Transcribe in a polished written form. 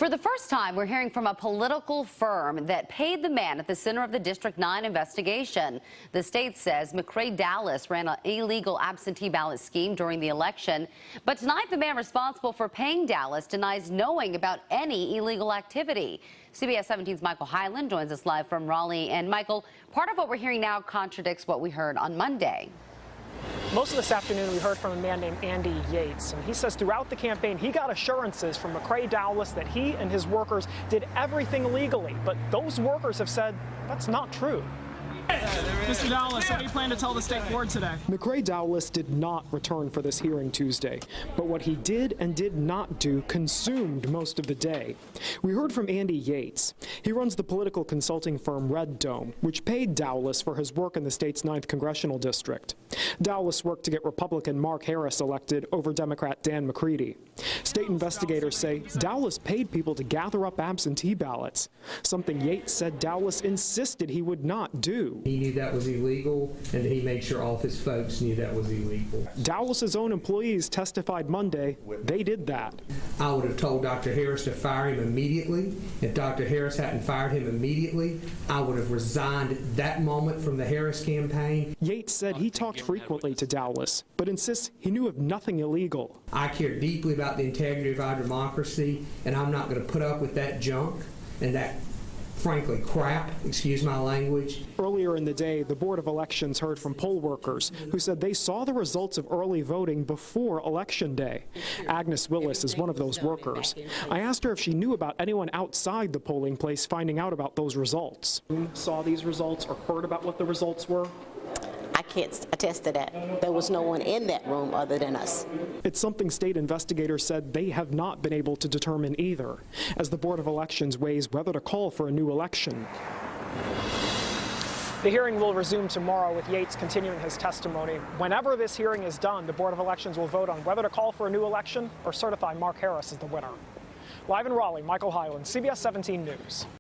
For the first time, we're hearing from a political firm that paid the man at the center of the District 9 investigation. The state says McRae Dowless ran an illegal absentee ballot scheme during the election. But tonight, the man responsible for paying Dowless denies knowing about any illegal activity. CBS 17's Michael Hyland joins us live from Raleigh. And Michael, part of what we're hearing now contradicts what we heard on Monday. Most of this afternoon, we heard from a man named Andy Yates, and he says throughout the campaign, he got assurances from McRae Dowless that he and his workers did everything legally. But those workers have said that's not true. Mr. Dowless, what do you plan to tell the state board today? McRae Dowless did not return for this hearing Tuesday, but what he did and did not do consumed most of the day. We heard from Andy Yates. He runs the political consulting firm Red Dome, which paid Dowless for his work in the state's 9th congressional district. Dowless worked to get Republican Mark Harris elected over Democrat Dan McCready. State investigators say Dowless paid people to gather up absentee ballots, something Yates said Dowless insisted he would not do. He knew that was illegal, and he made sure all of his folks knew that was illegal. Dowless's own employees testified Monday they did that. I would have told Dr. Harris to fire him immediately. If Dr. Harris hadn't fired him immediately, I would have resigned at that moment from the Harris campaign. Yates said he talked frequently to Dowless, but insists he knew of nothing illegal. I care deeply about the integrity of our democracy, and I'm not going to put up with that junk and that, frankly, crap, excuse my language. Earlier in the day, the Board of Elections heard from poll workers who said they saw the results of early voting before Election Day. Agnes Willis is one of those workers. I asked her if she knew about anyone outside the polling place finding out about those results. Saw these results or heard about what the results were? I can't attest to that. There was no one in that room other than us. It's something state investigators said they have not been able to determine either, as the Board of Elections weighs whether to call for a new election. The hearing will resume tomorrow with Yates continuing his testimony. Whenever this hearing is done, the Board of Elections will vote on whether to call for a new election or certify Mark Harris as the winner. Live in Raleigh, Michael Hyland, CBS 17 News.